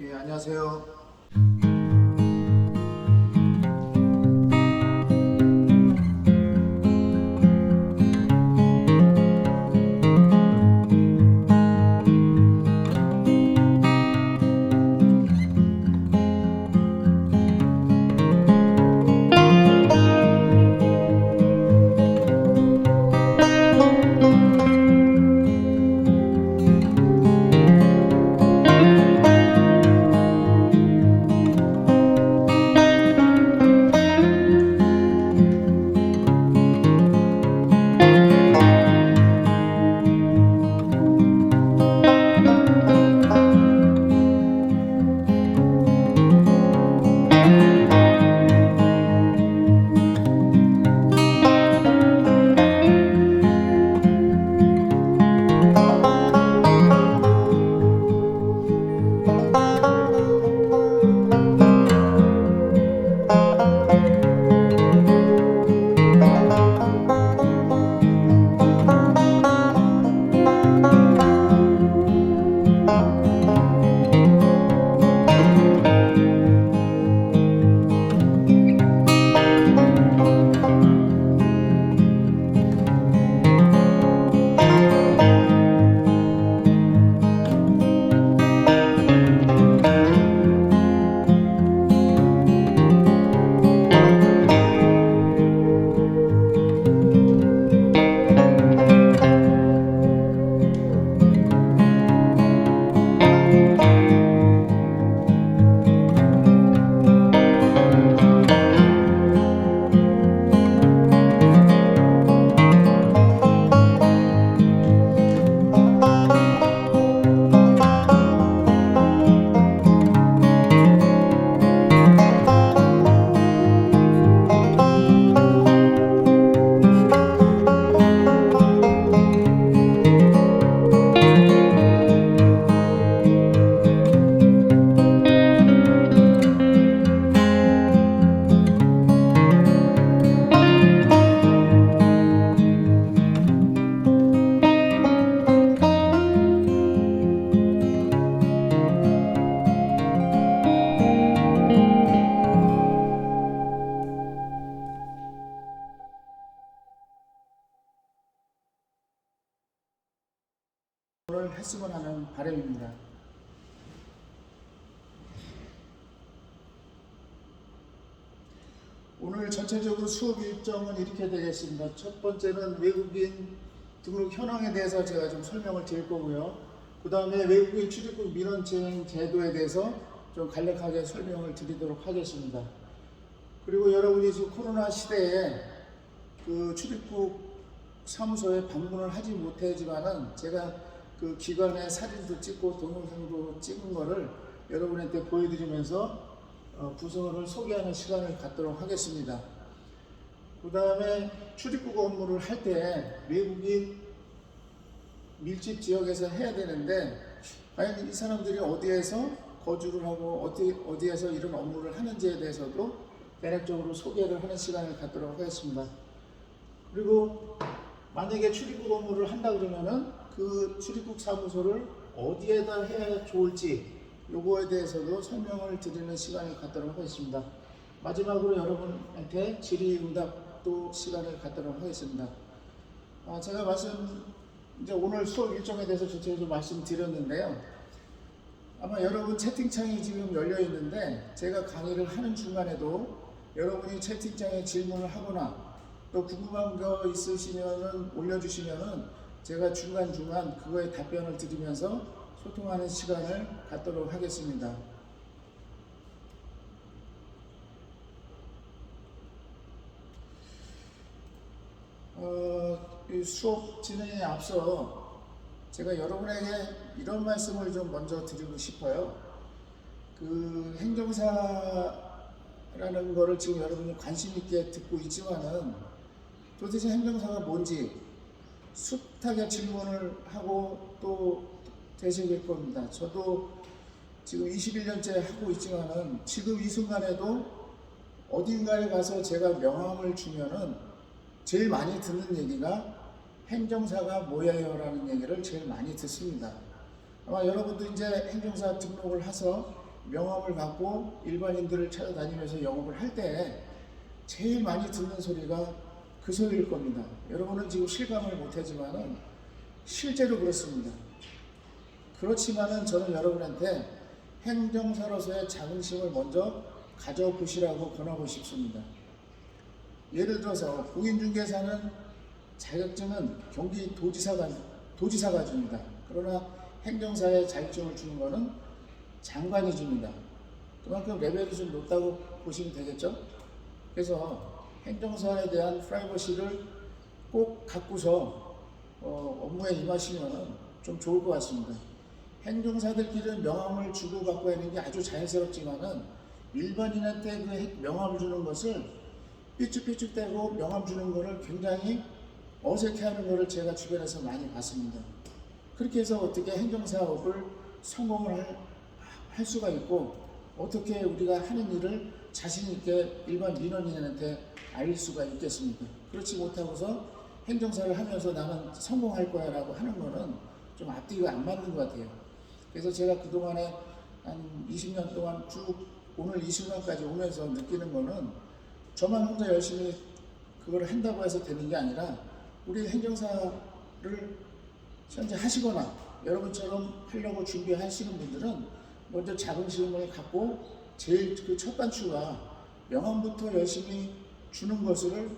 예, 안녕하세요. 오늘 했으면 하는 바람입니다. 오늘 전체적으로 수업 일정은 이렇게 되겠습니다. 첫 번째는 외국인 등록 현황에 대해서 제가 좀 설명을 드릴 거고요. 그 다음에 외국인 출입국 민원 진행 제도에 대해서 좀 간략하게 설명을 드리도록 하겠습니다. 그리고 여러분이 지금 코로나 시대에 그 출입국 사무소에 방문을 하지 못하지만은 제가 그 기관의 사진도 찍고 동영상도 찍은 거를 여러분한테 보여드리면서 부서를 소개하는 시간을 갖도록 하겠습니다. 그 다음에 출입국 업무를 할 때 외국인 밀집 지역에서 해야 되는데 과연 이 사람들이 어디에서 거주를 하고 어디에서 이런 업무를 하는지에 대해서도 대략적으로 소개를 하는 시간을 갖도록 하겠습니다. 그리고 만약에 출입국 업무를 한다 그러면은 그 출입국 사무소를 어디에다 해야 좋을지 요거에 대해서도 설명을 드리는 시간을 갖도록 하겠습니다. 마지막으로 여러분한테 질의응답도 시간을 갖도록 하겠습니다. 제가 이제 오늘 수업 일정에 대해서 전체적으로 말씀드렸는데요. 아마 여러분 채팅창이 지금 열려 있는데 제가 강의를 하는 중간에도 여러분이 채팅창에 질문을 하거나 또 궁금한 거 있으시면은 올려주시면은 제가 중간중간 그거에 답변을 드리면서 소통하는 시간을 갖도록 하겠습니다. 이 수업 진행에 앞서 제가 여러분에게 이런 말씀을 좀 먼저 드리고 싶어요. 그 행정사라는 거를 지금 여러분이 관심 있게 듣고 있지만은 도대체 행정사가 뭔지 숱하게 질문을 하고 또 되실 겁니다. 저도 지금 21년째 하고 있지만은 지금 이 순간에도 어딘가에 가서 제가 명함을 주면은 제일 많이 듣는 얘기가 행정사가 뭐예요? 라는 얘기를 제일 많이 듣습니다. 아마 여러분도 이제 행정사 등록을 해서 명함을 갖고 일반인들을 찾아다니면서 영업을 할 때 제일 많이 듣는 소리가 그 소리일 겁니다. 여러분은 지금 실감을 못하지만은 실제로 그렇습니다. 그렇지만은 저는 여러분한테 행정사로서의 자긍심을 먼저 가져보시라고 권하고 싶습니다. 예를 들어서 공인중개사는 자격증은 도지사가 줍니다. 그러나 행정사에 자격증을 주는 것은 장관이 줍니다. 그만큼 레벨이 좀 높다고 보시면 되겠죠? 그래서 행정사에 대한 프라이버시를 꼭 갖고서 업무에 임하시면 좀 좋을 것 같습니다. 행정사들끼리는 명함을 주고받고 하는 게 아주 자연스럽지만은 일반인한테 그 명함을 주는 것을 삐죽삐죽대고 명함 주는 것을 굉장히 어색해하는 것을 제가 주변에서 많이 봤습니다. 그렇게 해서 어떻게 행정사업을 성공을 할 수가 있고 어떻게 우리가 하는 일을 자신 있게 일반 민원인한테 알릴 수가 있겠습니까? 그렇지 못하고서 행정사를 하면서 나는 성공할 거야 라고 하는 거는 좀 앞뒤가 안 맞는 것 같아요. 그래서 제가 그동안에 한 20년 동안 쭉 오늘 이 순간까지 오면서 느끼는 거는 저만 혼자 열심히 그걸 한다고 해서 되는 게 아니라 우리 행정사를 현재 하시거나 여러분처럼 하려고 준비하시는 분들은 먼저 자긍심을 갖고 제일 그 첫 단추가 명함부터 열심히 주는 것을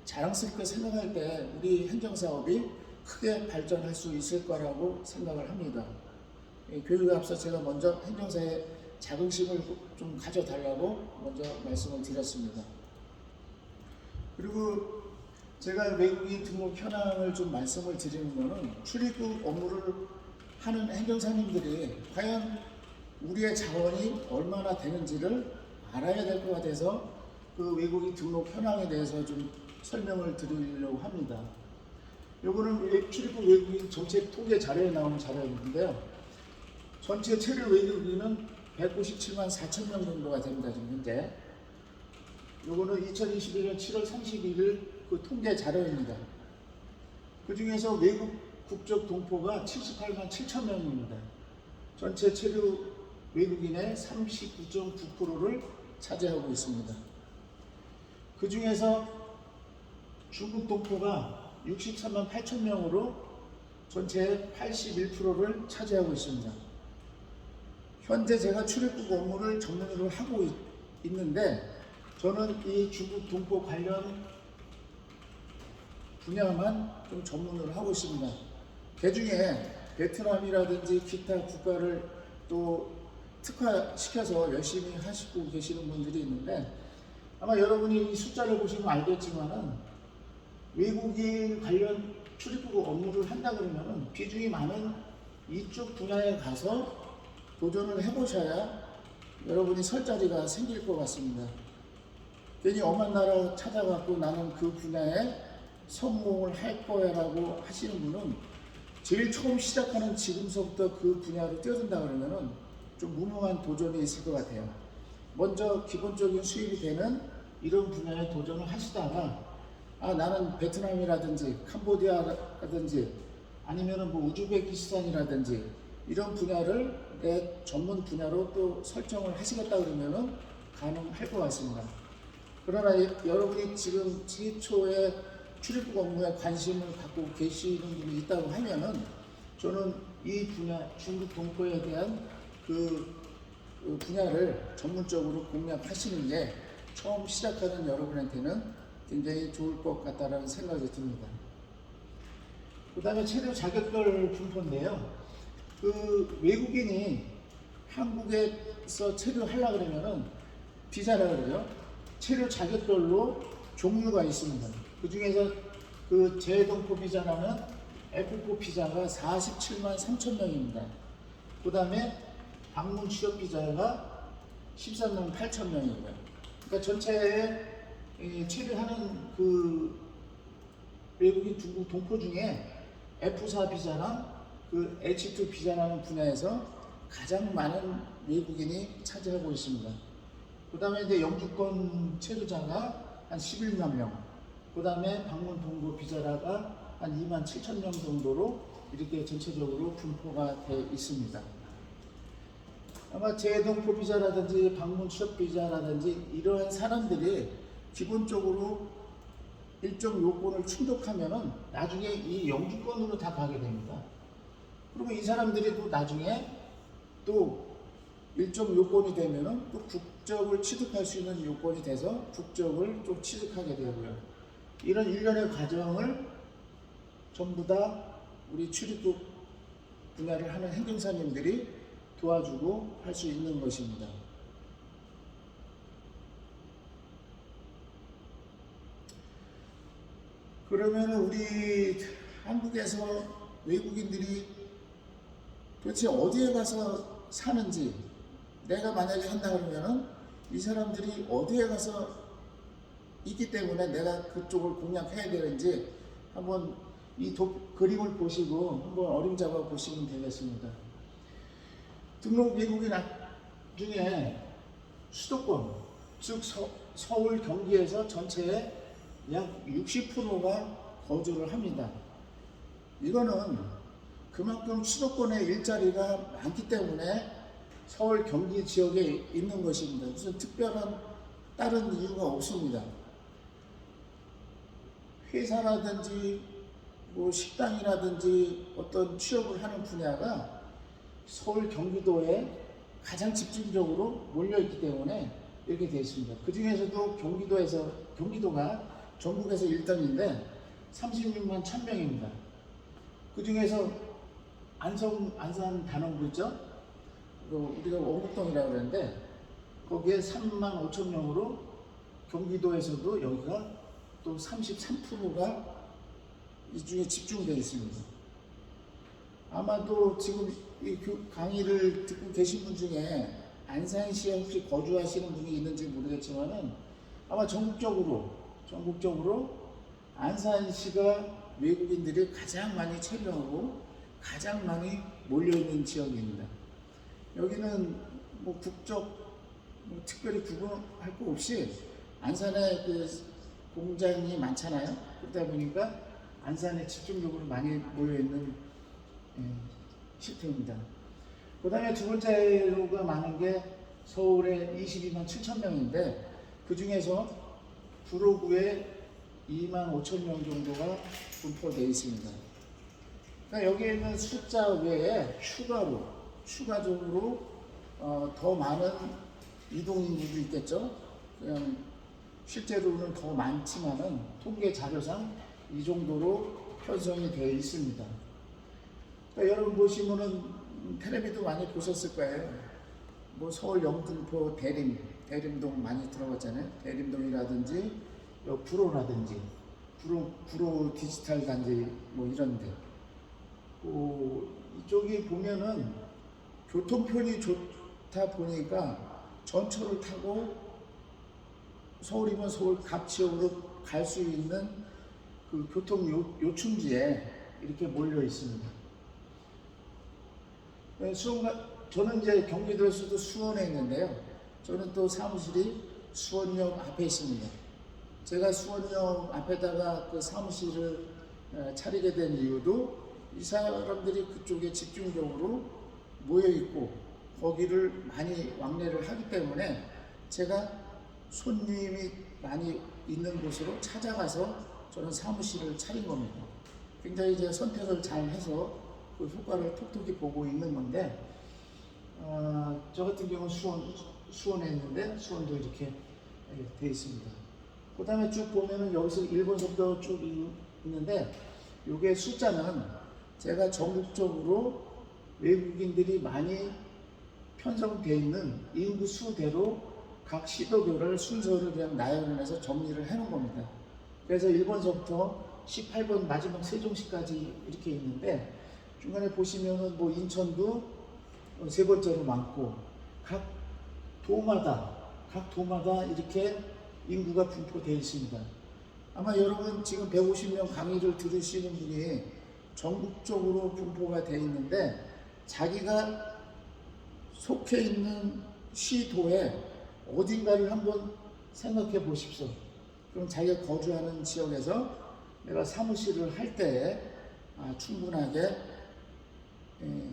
자랑스럽게 생각할 때 우리 행정사업이 크게 발전할 수 있을 거라고 생각을 합니다. 교육에 앞서 제가 먼저 행정사의 자긍심을 좀 가져달라고 먼저 말씀을 드렸습니다. 그리고 제가 외국인 등록 현황을 좀 말씀을 드리는 것은 출입국 업무를 하는 행정사님들이 과연 우리의 자원이 얼마나 되는지를 알아야 될 것 같아서 그 외국인 등록 현황에 대해서 좀 설명을 드리려고 합니다. 요거는 출입국 외국인 정책 통계 자료에 나오는 자료인데요. 전체 체류 외국인은 197만 4천 명 정도가 됩니다. 지금 현재. 요거는 2021년 7월 31일 그 통계 자료입니다. 그 중에서 외국 국적 동포가 78만 7천 명입니다. 전체 체류 외국인의 39.9%를 차지하고 있습니다. 그 중에서 중국 동포가 63만 8천 명으로 전체의 81%를 차지하고 있습니다. 현재 제가 출입국 업무를 전문으로 하고 있는데 저는 이 중국 동포 관련 분야만 좀 전문으로 하고 있습니다. 그 중에 베트남이라든지 기타 국가를 또 특화시켜서 열심히 하시고 계시는 분들이 있는데 아마 여러분이 이 숫자를 보시면 알겠지만은 외국인 관련 출입국 업무를 한다 그러면은 비중이 많은 이쪽 분야에 가서 도전을 해보셔야 여러분이 설 자리가 생길 것 같습니다. 괜히 엄한 나라 찾아갖고 나는 그 분야에 성공을 할 거야 라고 하시는 분은 제일 처음 시작하는 지금서부터 그 분야로 뛰어든다 그러면은 좀 무모한 도전이 있을 것 같아요. 먼저 기본적인 수입이 되는 이런 분야에 도전을 하시다가 나는 베트남이라든지 캄보디아라든지 아니면은 뭐 우즈베키스탄이라든지 이런 분야를 내 전문 분야로 또 설정을 하시겠다 그러면은 가능할 것 같습니다. 그러나 여러분이 지금 최초의 출입국 업무에 관심을 갖고 계시는 분이 있다고 하면은 저는 이 분야 중국 동포에 대한 그 분야를 전문적으로 공략하시는 게 처음 시작하는 여러분한테는 굉장히 좋을 것 같다라는 생각이 듭니다. 그 다음에 체류 자격별 분포인데요. 그 외국인이 한국에서 체류하려고 그러면은 비자라 그러죠. 체류 자격별로 종류가 있습니다. 그 중에서 그 재동포 비자라는 F4 비자가 47만 3천 명입니다. 그 다음에 방문 취업 비자가 13만 8천 명이고요. 그러니까 전체에 체류하는 그 외국인 중국 동포 중에 F4 비자랑 그 H2 비자라는 분야에서 가장 많은 외국인이 차지하고 있습니다. 그 다음에 이제 영주권 체류자가 한 11만 명, 그 다음에 방문 동거 비자라가 한 2만 7천 명 정도로 이렇게 전체적으로 분포가 되어 있습니다. 아마 재동포 비자라든지 방문 취업 비자라든지 이러한 사람들이 기본적으로 일정 요건을 충족하면은 나중에 이 영주권으로 다 가게 됩니다. 그리고 이 사람들이 또 나중에 또 일정 요건이 되면은 또 국적을 취득할 수 있는 요건이 돼서 국적을 좀 취득하게 되고요. 이런 일련의 과정을 전부 다 우리 출입국 분야를 하는 행정사님들이 도와주고 할 수 있는 것입니다. 그러면 우리 한국에서 외국인들이 도대체 어디에 가서 사는지, 내가 만약에 한다 그러면은 이 사람들이 어디에 가서 있기 때문에 내가 그쪽을 공략해야 되는지 한번 이 그림을 보시고 한번 어림잡아 보시면 되겠습니다. 등록 외국인 중에 수도권, 즉 서울, 경기에서 전체의 약 60%가 거주를 합니다. 이거는 그만큼 수도권에 일자리가 많기 때문에 서울, 경기 지역에 있는 것입니다. 무슨 특별한 다른 이유가 없습니다. 회사라든지 뭐 식당이라든지 어떤 취업을 하는 분야가 서울, 경기도에 가장 집중적으로 몰려있기 때문에 이렇게 되어 있습니다. 그 중에서도 경기도가 전국에서 1등인데 36만 1000명입니다. 그 중에서 안산 단원구 있죠? 우리가 원곡동이라고 그러는데 거기에 3만 5천 명으로 경기도에서도 여기가 또 33%가 이 중에 집중되어 있습니다. 아마도 지금 이 강의를 듣고 계신 분 중에 안산시에 혹시 거주하시는 분이 있는지 모르겠지만은 아마 전국적으로 안산시가 외국인들이 가장 많이 체류하고 가장 많이 몰려있는 지역입니다. 여기는 뭐 국적 특별히 구분할 거 없이 안산에 그 공장이 많잖아요. 그러다 보니까 안산에 집중적으로 많이 모여있는 시스템입니다. 그 다음에 두 번째로가 많은 게 서울에 22만 7천 명인데 그 중에서 구로구에 2만 5천 명 정도가 분포되어 있습니다. 그러니까 여기에 있는 숫자 외에 추가적으로 더 많은 이동인구도 있겠죠. 그냥 실제로는 더 많지만은 통계 자료상 이 정도로 편성이 되어 있습니다. 그러니까 여러분 보시면은 텔레비도 많이 보셨을 거예요. 뭐 서울 영등포 대림동 많이 들어봤잖아요. 대림동이라든지 구로라든지 구로 디지털 단지 뭐 이런데 이쪽이 보면은 교통편이 좋다 보니까 전철을 타고 서울이면 서울 각 지역으로 갈 수 있는 그 교통 요충지에 이렇게 몰려 있습니다. 저는 이제 경기도에서도 수원에 있는데요. 저는 또 사무실이 수원역 앞에 있습니다. 제가 수원역 앞에다가 그 사무실을 차리게 된 이유도 이 사람들이 그쪽에 집중적으로 모여 있고 거기를 많이 왕래를 하기 때문에 제가 손님이 많이 있는 곳으로 찾아가서 저는 사무실을 차린 겁니다. 굉장히 이제 선택을 잘 해서 그 효과를 톡톡히 보고 있는 건데, 저 같은 경우는 수원에 있는데 수원도 이렇게 되어 있습니다. 그 다음에 쭉 보면은 여기서 일본서부터 쭉 있는데, 이게 숫자는 제가 전국적으로 외국인들이 많이 편성되어 있는 인구 수대로 각 시도별을 순서를 그냥 나열해서 정리를 해놓은 겁니다. 그래서 1번서부터 18번 마지막 세종시까지 이렇게 있는데, 중간에 보시면은 뭐 인천도 세 번째로 많고 각 도마다 이렇게 인구가 분포되어 있습니다. 아마 여러분 지금 150명 강의를 들으시는 분이 전국적으로 분포가 되어 있는데, 자기가 속해 있는 시도에 어딘가를 한번 생각해 보십시오. 그럼 자기가 거주하는 지역에서 내가 사무실을 할 때에 충분하게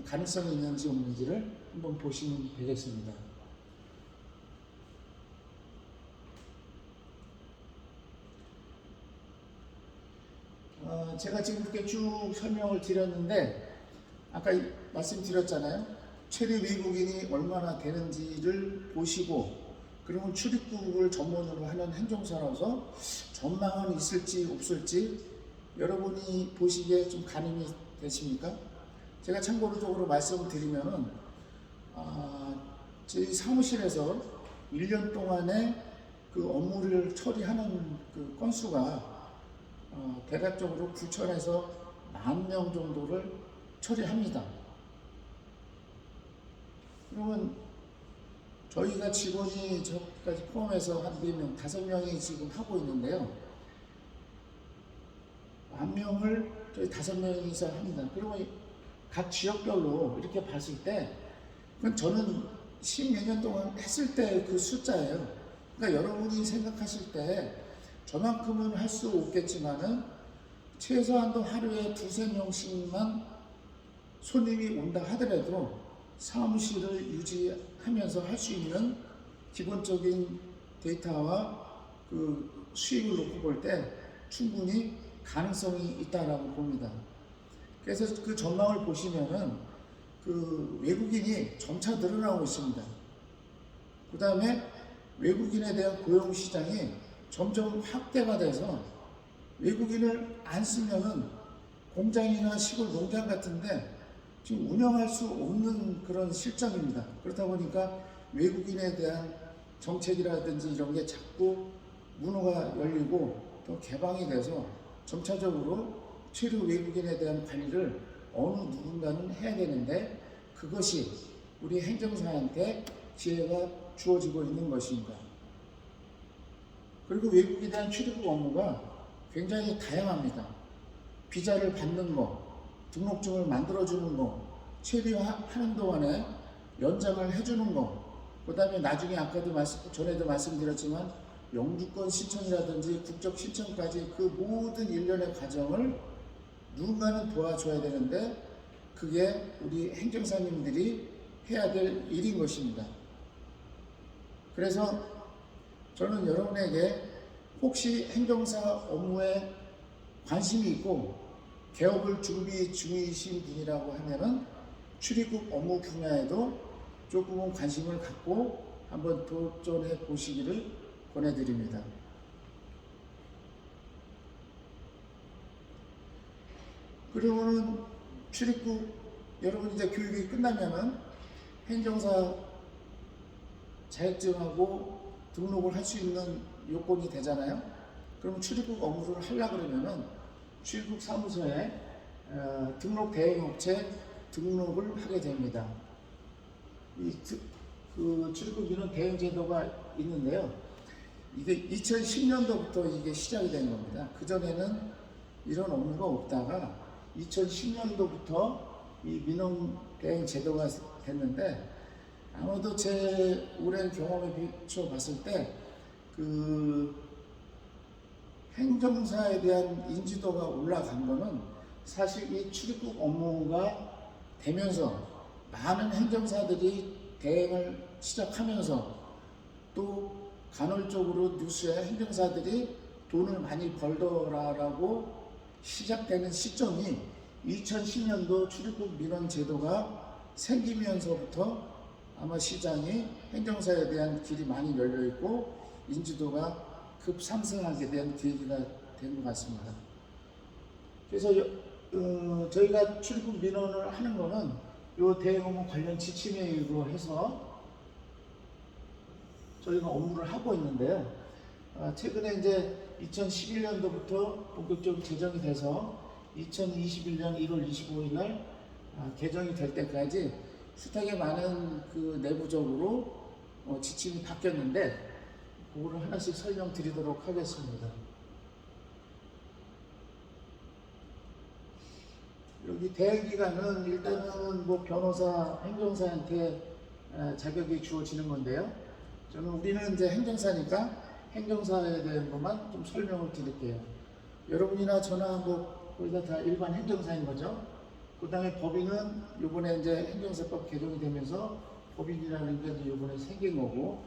가능성이 있는지 없는지를 한번 보시면 되겠습니다. 제가 지금 이렇게 쭉 설명을 드렸는데 아까 말씀드렸잖아요. 최대 외국인이 얼마나 되는지를 보시고 그러면 출입국을 전문으로 하는 행정사로서 전망은 있을지 없을지 여러분이 보시기에 좀 가늠이 되십니까? 제가 참고적으로 말씀을 드리면은 저희 사무실에서 1년 동안에 그 업무를 처리하는 그 건수가 대략적으로 9천에서 10,000명 정도를 처리합니다. 그러면 저희가 직원이 저까지 포함해서 한 4명, 5명이 지금 하고 있는데요. 10,000명을 저희 5명이서 합니다. 그러면 각 지역별로 이렇게 봤을 때 그건 저는 10몇 년 동안 했을 때 그 숫자예요. 그러니까 여러분이 생각하실 때 저만큼은 할 수 없겠지만은 최소한도 하루에 2~3명씩만 손님이 온다 하더라도 사무실을 유지하면서 할 수 있는 기본적인 데이터와 그 수익을 놓고 볼 때 충분히 가능성이 있다라고 봅니다. 그래서 그 전망을 보시면은 그 외국인이 점차 늘어나고 있습니다. 그 다음에 외국인에 대한 고용 시장이 점점 확대가 돼서 외국인을 안 쓰면은 공장이나 시골 농장 같은데 지금 운영할 수 없는 그런 실정입니다. 그렇다 보니까 외국인에 대한 정책이라든지 이런 게 자꾸 문호가 열리고 또 개방이 돼서 점차적으로 최루 외국인에 대한 관리를 어느 누군가는 해야 되는데 그것이 우리 행정사한테 기회가 주어지고 있는 것입니다. 그리고 외국에 대한 출입국 업무가 굉장히 다양합니다. 비자를 받는 거, 등록증을 만들어주는 거, 체류하는 동안에 연장을 해주는 거, 그 다음에 나중에 아까도 전에도 말씀드렸지만 영주권 신청이라든지 국적 신청까지 그 모든 일련의 과정을 누군가는 도와줘야 되는데 그게 우리 행정사님들이 해야 될 일인 것입니다. 그래서 저는 여러분에게 혹시 행정사 업무에 관심이 있고 개업을 준비 중이신 분이라고 하면은 출입국 업무 분야에도 조금은 관심을 갖고 한번 도전해 보시기를 권해드립니다. 그러면은 출입국 여러분 이제 교육이 끝나면은 행정사 자격증하고 등록을 할 수 있는 요건이 되잖아요. 그러면 출입국 업무를 하려고 그러면은 출입국 사무소에 등록 대행업체 등록을 하게 됩니다. 그 출입국 민원 대행 제도가 있는데요. 이게 2010년도부터 이게 시작이 된 겁니다. 그전에는 이런 업무가 없다가 2010년도부터 이 민원 대행 제도가 됐는데 아무도 제 오랜 경험에 비춰 봤을 때 그 행정사에 대한 인지도가 올라간 거는 사실 이 출입국 업무가 되면서 많은 행정사들이 대행을 시작하면서 또 간헐적으로 뉴스에 행정사들이 돈을 많이 벌더라라고 시작되는 시점이 2010년도 출입국 민원 제도가 생기면서부터 아마 시장이 행정사에 대한 길이 많이 열려 있고 인지도가 급상승하게 된 계기가 된 것 같습니다. 그래서 저희가 출입국 민원을 하는 거는 이 대행업무 관련 지침에 의거해서 저희가 업무를 하고 있는데요. 최근에 이제 2011년도부터 본격적으로 제정이 돼서 2021년 1월 25일 날 개정이 될 때까지 숱하게 많은 그 내부적으로 지침이 바뀌었는데 그거를 하나씩 설명드리도록 하겠습니다. 여기 대행 기간은 일단은 뭐 변호사, 행정사한테 자격이 주어지는 건데요. 저는 우리는 이제 행정사니까 행정사에 대한 것만 좀 설명을 드릴게요. 여러분이나 저나 뭐 거의 다 일반 행정사인 거죠. 그다음에 법인은 이번에 이제 행정사법 개정이 되면서 법인이라는 게 이제 이번에 생긴 거고,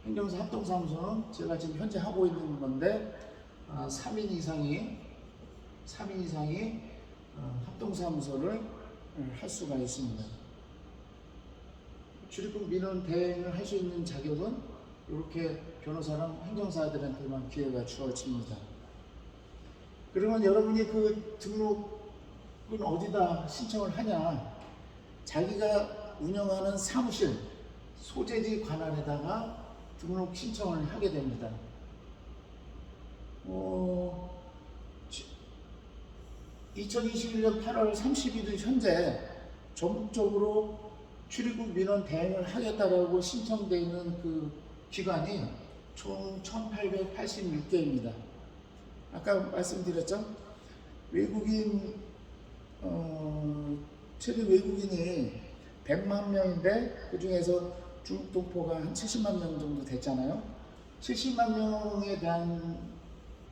행정사 합동사무소는 제가 지금 현재 하고 있는 건데 3인 이상이 합동사무소를 할 수가 있습니다. 출입국 민원 대행을 할 수 있는 자격은 이렇게 변호사랑 행정사들한테만 기회가 주어집니다. 그러면 여러분이 그 등록은 어디다 신청을 하냐? 자기가 운영하는 사무실, 소재지 관할에다가 등록 신청을 하게 됩니다. 2021년 8월 30일 현재 전국적으로 출입국 민원 대행을 하겠다라고 신청되어 있는 그 기관이 총 1886개입니다. 아까 말씀드렸죠? 외국인, 최대 외국인이 100만 명인데 그 중에서 중국 동포가 한 70만 명 정도 됐잖아요. 70만 명에 대한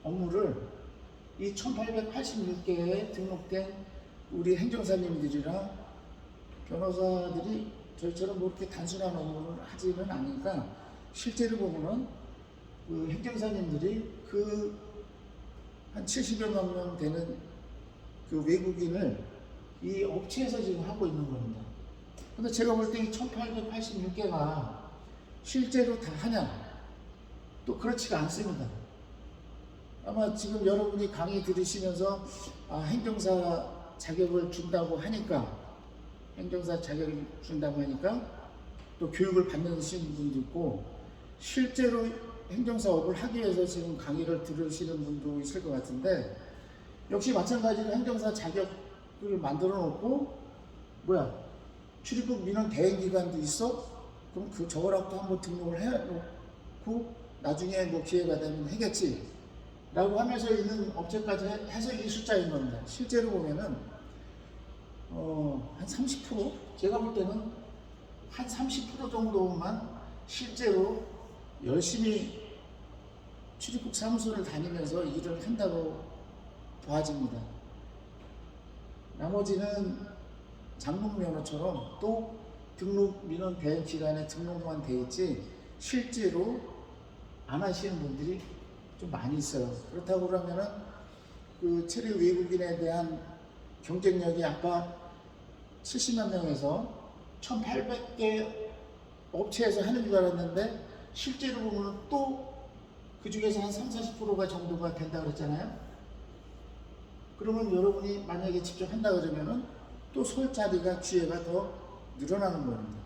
업무를 이 1886개에 등록된 우리 행정사님들이랑 변호사들이 저희처럼 뭐 이렇게 단순한 업무를 하지는 않으니까 실제로 보면은 그 행정사님들이 그 한 70여만 명 되는 그 외국인을 이 업체에서 지금 하고 있는 겁니다. 근데 제가 볼 때 이 1886개가 실제로 다 하냐? 또 그렇지가 않습니다. 아마 지금 여러분이 강의 들으시면서 행정사 자격을 준다고 하니까 또 교육을 받는 분도 있고, 실제로 행정사업을 하기 위해서 지금 강의를 들으시는 분도 있을 것 같은데, 역시 마찬가지로 행정사 자격을 만들어 놓고 출입국 민원 대행 기관도 있어? 그럼 저거랑도 한번 등록을 해놓고 나중에 뭐 기회가 되면 하겠지 라고 하면서 있는 업체까지 해서 이 숫자인 겁니다. 실제로 보면은 한 30%? 제가 볼 때는 한 30% 정도만 실제로 열심히 출입국 사무소를 다니면서 일을 한다고 봐집니다. 나머지는 장롱면허처럼 또 등록 민원 대행 기관에 등록만 돼 있지 실제로 안 하시는 분들이 좀 많이 있어요. 그렇다고 그러면은 그 체류 외국인에 대한 경쟁력이 아까 70만 명에서 1800개 업체에서 하는 줄 알았는데 실제로 보면 또 그 중에서 한 30-40%가 정도가 된다 그랬잖아요. 그러면 여러분이 만약에 직접 한다 그러면은 또 설 자리가 기회가 더 늘어나는 겁니다.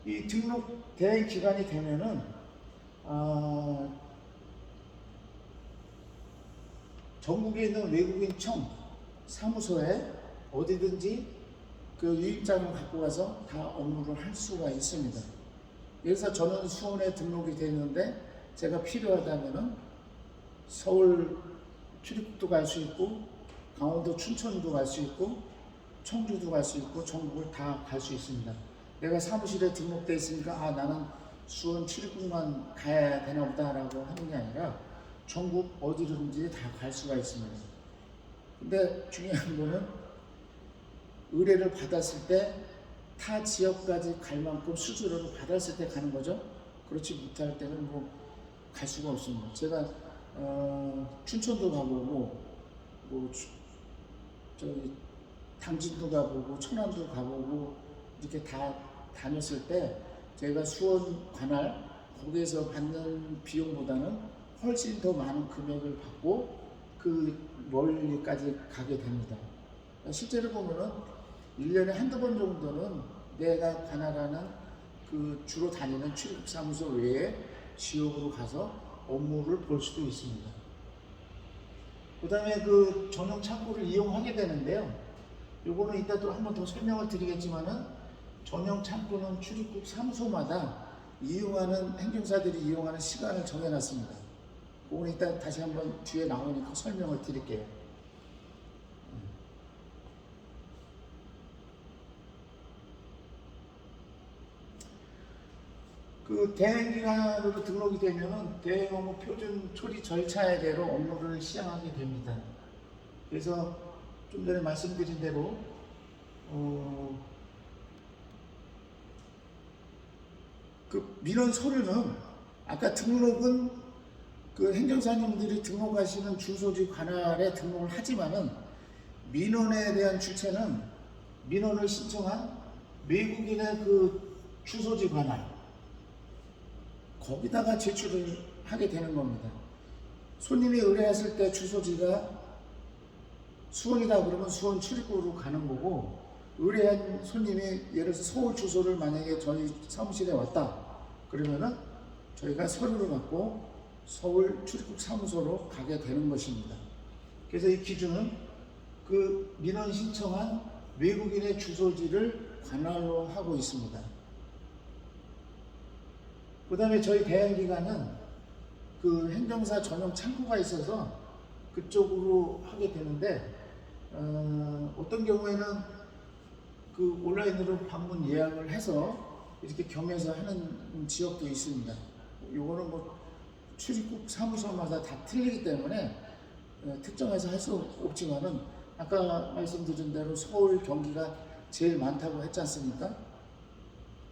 이 등록 대행 기간이 되면은 전국에 있는 외국인청 사무소에 어디든지 그 유입장을 갖고 가서 다 업무를 할 수가 있습니다. 그래서 저는 수원에 등록이 되어 있는데 제가 필요하다면은 서울 출입국도 갈 수 있고 강원도 춘천도 갈 수 있고 청주도 갈 수 있고 전국을 다 갈 수 있습니다. 내가 사무실에 등록돼 있으니까 나는 수원 출입국만 가야 되나 보다라고 하는 게 아니라 전국 어디든지 다 갈 수가 있습니다. 근데 중요한 거는 의뢰를 받았을 때 타 지역까지 갈 만큼 수수료를 받았을 때 가는 거죠. 그렇지 못할 때는 뭐 갈 수가 없습니다. 제가 춘천도 가보고 뭐 저기 당진도 가보고 천안도 가보고 이렇게 다 다녔을 때 제가 수원 관할 거기에서 받는 비용보다는 훨씬 더 많은 금액을 받고 그 멀리까지 가게 됩니다. 실제로 보면은 1년에 한두 번 정도는 내가 관할하는 그 주로 다니는 출입국 사무소 외에 지역으로 가서 업무를 볼 수도 있습니다. 그 다음에 그 전용 창구를 이용하게 되는데요. 요거는 이따 또 한 번 더 설명을 드리겠지만은 전용 창구는 출입국 사무소마다 이용하는 행정사들이 이용하는 시간을 정해놨습니다. 그거는 이따 다시 한번 뒤에 나오니까 설명을 드릴게요. 그 대행기관으로 등록이 되면은 대행 업무 표준 처리 절차에 대로 업무를 시행하게 됩니다. 그래서 좀 전에 말씀드린 대로 그 민원 서류는 아까 등록은 그 행정사님들이 등록하시는 주소지 관할에 등록을 하지만은 민원에 대한 주체는 민원을 신청한 외국인의 그 주소지 관할 거기다가 제출을 하게 되는 겁니다. 손님이 의뢰했을 때 주소지가 수원이다 그러면 수원 출입구로 가는 거고, 의뢰한 손님이 예를 들어서 서울 주소를 만약에 저희 사무실에 왔다 그러면은 저희가 서류를 갖고 서울 출입국 사무소로 가게 되는 것입니다. 그래서 이 기준은 그 민원 신청한 외국인의 주소지를 관할로 하고 있습니다. 그 다음에 저희 대행기관은 그 행정사 전용 창구가 있어서 그쪽으로 하게 되는데, 어떤 경우에는 그 온라인으로 방문 예약을 해서 이렇게 겸해서 하는 지역도 있습니다. 요거는 뭐 출입국 사무소마다 다 틀리기 때문에 특정해서 할 수 없지만은, 아까 말씀드린 대로 서울, 경기가 제일 많다고 했지 않습니까?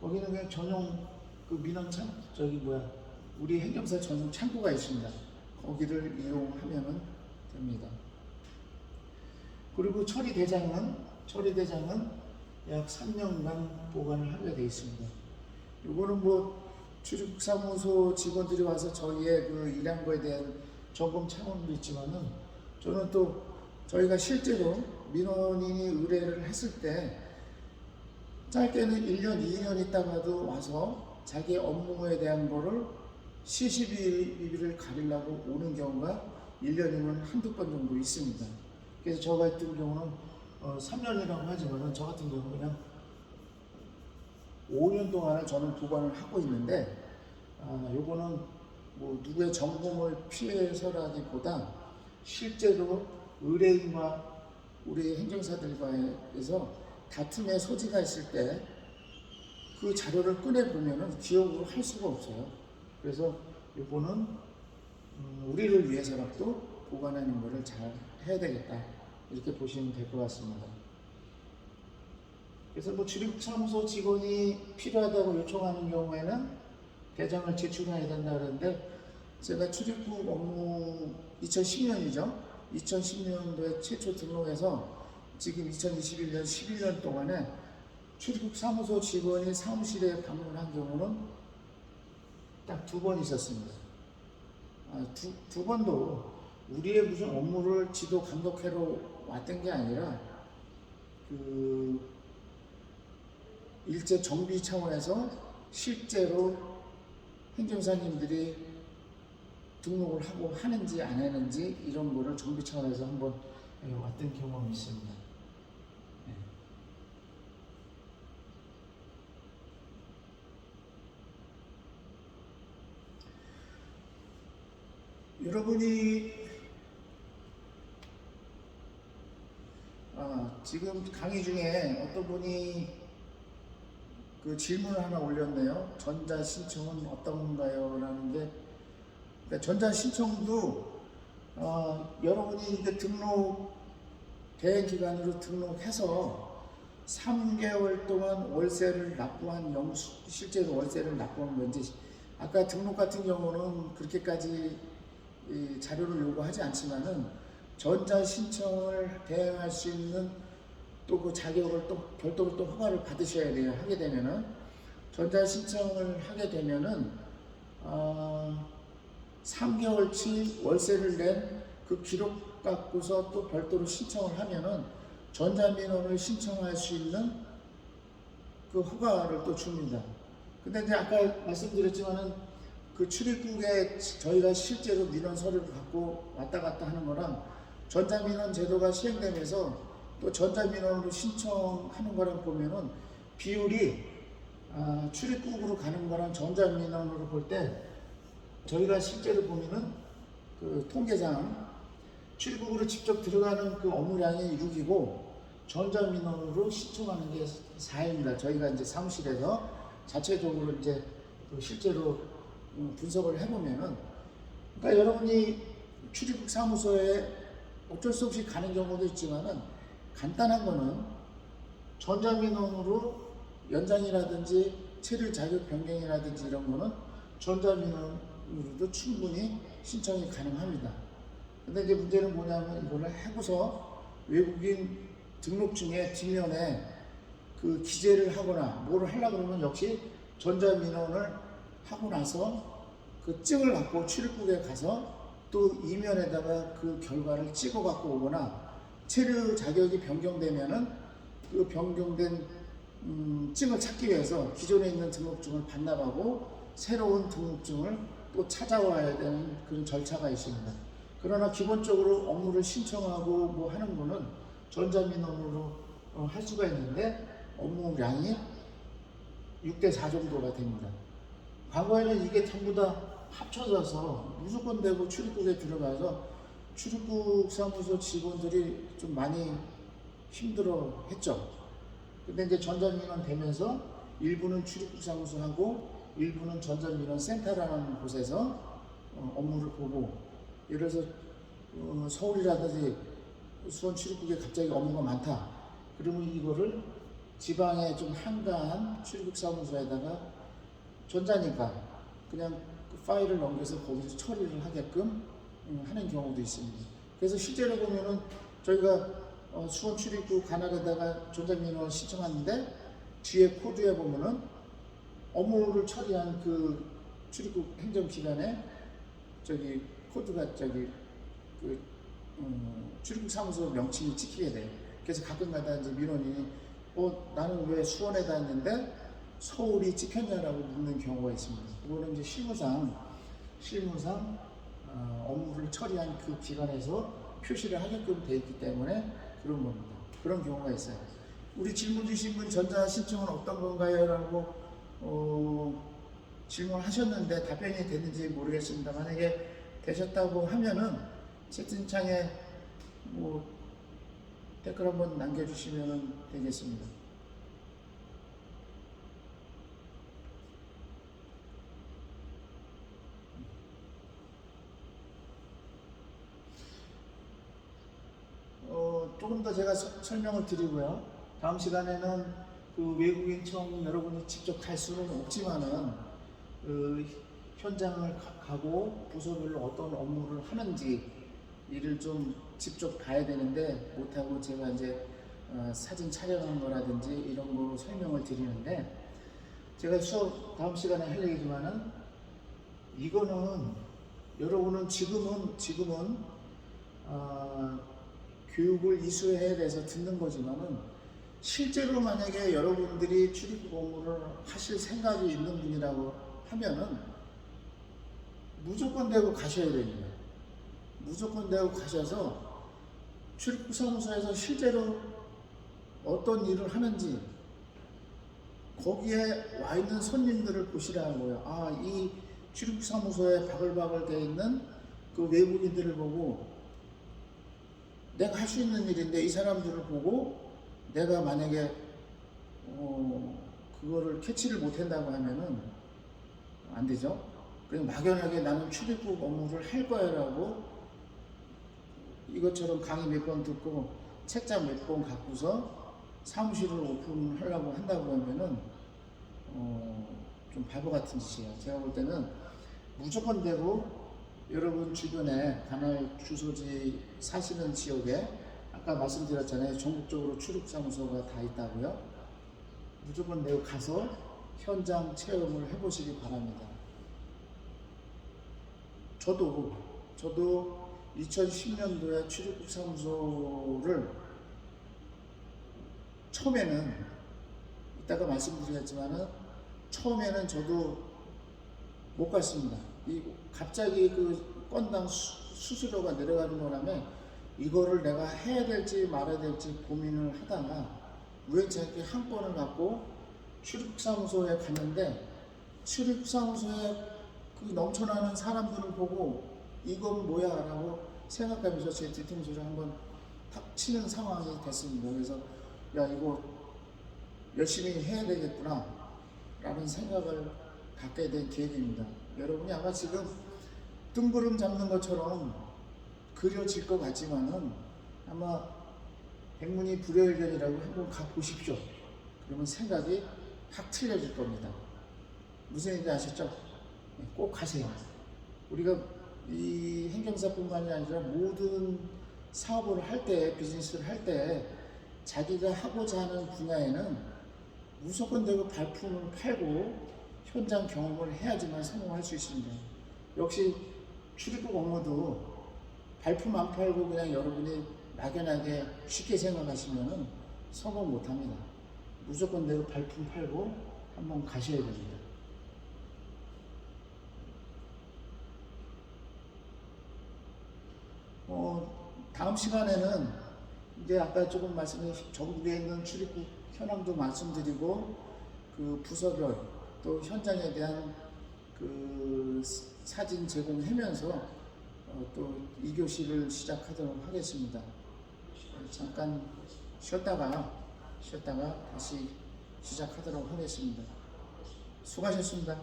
거기는 그냥 전용 그 민원 우리 행정사 전용 창구가 있습니다. 거기를 이용하면 됩니다. 그리고 처리 대장은 약 3년간 보관을 하게 되어 있습니다. 이거는 뭐 출입사무소 직원들이 와서 저희의 그 일한 거에 대한 점검 차원도 있지만은, 저는 또 저희가 실제로 민원인이 의뢰를 했을 때 짧게는 1년, 2년 있다가도 와서 자기 업무에 대한 거를 시시비비를 가리려고 오는 경우가 1년이면 한두 번 정도 있습니다. 그래서 저 같은 경우는 3년이라고 하지만은 저 같은 경우는 그냥 5년 동안을 저는 보관을 하고 있는데, 요거는 뭐 누구의 점검을 피해서라기보다 실제로 의뢰인과 우리 행정사들과에서 다툼의 소지가 있을 때 그 자료를 꺼내보면은 기억으로 할 수가 없어요. 그래서 요거는 우리를 위해서라도 보관하는 거를 잘 해야 되겠다, 이렇게 보시면 될 것 같습니다. 그래서 뭐 출입사무소 직원이 필요하다고 요청하는 경우에는 대장을 제출해야 된다 그러는데, 제가 출입국 업무 2010년이죠. 2010년도에 최초 등록해서 지금 2021년 11년 동안에 출입국 사무소 직원이 사무실에 방문한 경우는 딱 2번 있었습니다. 두 번도 우리의 무슨 업무를 지도 감독회로 왔던 게 아니라 그 일제 정비 차원에서 실제로 행정사님들이 등록을 하고 하는지 안 하는지 이런 거를 정비 차원에서 한번 왔던 경험이 있습니다. 네. 여러분이 지금 강의 중에 어떤 분이 그 질문을 하나 올렸네요. 전자 신청은 어떤가요? 라는데, 그러니까 전자 신청도 여러분이 이제 대행기관으로 등록해서 3개월 동안 월세를 납부한 실제로 월세를 납부한 건지, 아까 등록 같은 경우는 그렇게까지 자료를 요구하지 않지만은 전자 신청을 대행할 수 있는 또 그 자격을 또 별도로 또 허가를 받으셔야 돼요. 하게 되면은 전자 신청을 하게 되면은 3개월치 월세를 낸 그 기록 갖고서 또 별도로 신청을 하면은 전자민원을 신청할 수 있는 그 허가를 또 줍니다. 근데 이제 아까 말씀드렸지만은 그 출입국에 저희가 실제로 민원 서류를 갖고 왔다 갔다 하는 거랑 전자민원 제도가 시행되면서 또 전자민원으로 신청하는 거랑 보면은 비율이 출입국으로 가는 거랑 전자민원으로 볼 때 저희가 실제로 보면은 그 통계상 출입국으로 직접 들어가는 그 업무량이 6이고 전자민원으로 신청하는 게 4입니다. 저희가 이제 사무실에서 자체적으로 이제 실제로 분석을 해보면은, 그러니까 여러분이 출입국 사무소에 어쩔 수 없이 가는 경우도 있지만은 간단한 거는 전자민원으로 연장이라든지 체류 자격 변경이라든지 이런 거는 전자민원으로도 충분히 신청이 가능합니다. 근데 이제 문제는 뭐냐면 이거를 하고서 외국인 등록증의 뒷면에 그 기재를 하거나 뭐를 하려고 그러면 역시 전자민원을 하고 나서 그 증을 갖고 출입국에 가서 또 이면에다가 그 결과를 찍어 갖고 오거나 체류 자격이 변경되면은 그 변경된 증을 찾기 위해서 기존에 있는 등록증을 반납하고 새로운 등록증을 또 찾아와야 되는 그런 절차가 있습니다. 그러나 기본적으로 업무를 신청하고 뭐 하는 거는 전자민원으로 할 수가 있는데 업무량이 6대4 정도가 됩니다. 과거에는 이게 전부 다 합쳐져서 무조건 되고 출입국에 들어가서 출입국 사무소 직원들이 좀 많이 힘들어 했죠. 근데 이제 전자민원 되면서 일부는 출입국 사무소하고 일부는 전자민원 센터라는 곳에서 업무를 보고, 예를 들어서 서울이라든지 수원 출입국에 갑자기 업무가 많다. 그러면 이거를 지방에 좀 한가한 출입국 사무소에다가 전자니까 그냥 그 파일을 넘겨서 거기서 처리를 하게끔 하는 경우도 있습니다. 그래서 실제로 보면은 저희가 수원 출입국 관할에다가 전자민원 신청하는데 뒤에 코드에 보면은 업무를 처리한 그 출입국 행정기관에 저기 코드가 저기 그 출입국 사무소 명칭이 찍히게 돼요. 그래서 가끔가다 이제 민원이 나는 왜 수원에다 했는데 서울이 찍혔냐라고 묻는 경우가 있습니다. 그거는 이제 실무상 업무를 처리한 그 기관에서 표시를 하게끔 되어 있기 때문에 그런 겁니다. 그런 경우가 있어요. 우리 질문 주신 분 전자 신청은 어떤 건가요? 라고 질문하셨는데 답변이 됐는지 모르겠습니다. 만약에 되셨다고 하면은 채팅창에 뭐 댓글 한번 남겨주시면 되겠습니다. 조금 더 제가 설명을 드리고요. 다음 시간에는 그 외국인청 여러분이 직접 갈 수는 없지만은 그 현장을 가고 부서별로 어떤 업무를 하는지 이를 좀 직접 봐야 되는데 못하고 제가 이제 사진 촬영한 거라든지 이런 거 설명을 드리는데, 제가 수업 다음 시간에 할 얘기지만은 이거는 여러분은 지금은 교육을 이수해야 돼서 듣는 거지만은 실제로 만약에 여러분들이 출입국 업무를 하실 생각이 있는 분이라고 하면은 무조건 되고 가셔야 됩니다. 무조건 되고 가셔서 출입국 사무소에서 실제로 어떤 일을 하는지 거기에 와 있는 손님들을 보시라는 거예요. 이 출입국 사무소에 바글바글 되어 있는 그 외국인들을 보고 내가 할 수 있는 일인데 이 사람들을 보고 내가 만약에 그거를 캐치를 못한다고 하면은 안 되죠. 그냥 막연하게 나는 출입국 업무를 할 거야라고 이것처럼 강의 몇 번 듣고 책장 몇 번 갖고서 사무실을 오픈하려고 한다고 하면은 좀 바보 같은 짓이에요. 제가 볼 때는 무조건 되고 여러분 주변에 관할 주소지 사시는 지역에 아까 말씀드렸잖아요. 전국적으로 출입사무소가 다 있다고요. 무조건 내고 가서 현장 체험을 해보시기 바랍니다. 저도 2010년도에 출입국 사무소를 처음에는 이따가 말씀드리겠지만은 처음에는 저도 못 갔습니다. 갑자기 그 건당 수수료가 내려가는 거라면 이거를 내가 해야 될지 말아야 될지 고민을 하다가 우연찮게 한 건을 갖고 출입사무소에 갔는데 출입사무소에 그 넘쳐나는 사람들을 보고 이건 뭐야 라고 생각하면서 제 뒤통수를 한번 탁 치는 상황이 됐습니다. 그래서 야 이거 열심히 해야 되겠구나 라는 생각을 갖게 된 계기입니다. 여러분이 아마 지금 뜬구름 잡는 것처럼 그려질 것 같지만은 아마 백문이 불여일견이라고 한번 가보십시오. 그러면 생각이 확 틀려질 겁니다. 무슨 얘기인지 아셨죠? 꼭 가세요. 우리가 이 행정사뿐만이 아니라 모든 사업을 할 때, 비즈니스를 할 때 자기가 하고자 하는 분야에는 무조건 내가 발품을 팔고 현장 경험을 해야지만 성공할 수 있습니다. 역시 출입국 업무도 발품 안 팔고 그냥 여러분이 막연하게 쉽게 생각하시면 성공 못 합니다. 무조건 내가 발품 팔고 한번 가셔야 됩니다. 다음 시간에는 이제 아까 조금 말씀해 전국에 있는 출입국 현황도 말씀드리고 그 부서별 또 현장에 대한 그 사진 제공하면서 또 2교시를 시작하도록 하겠습니다. 잠깐 쉬었다가 다시 시작하도록 하겠습니다. 수고하셨습니다.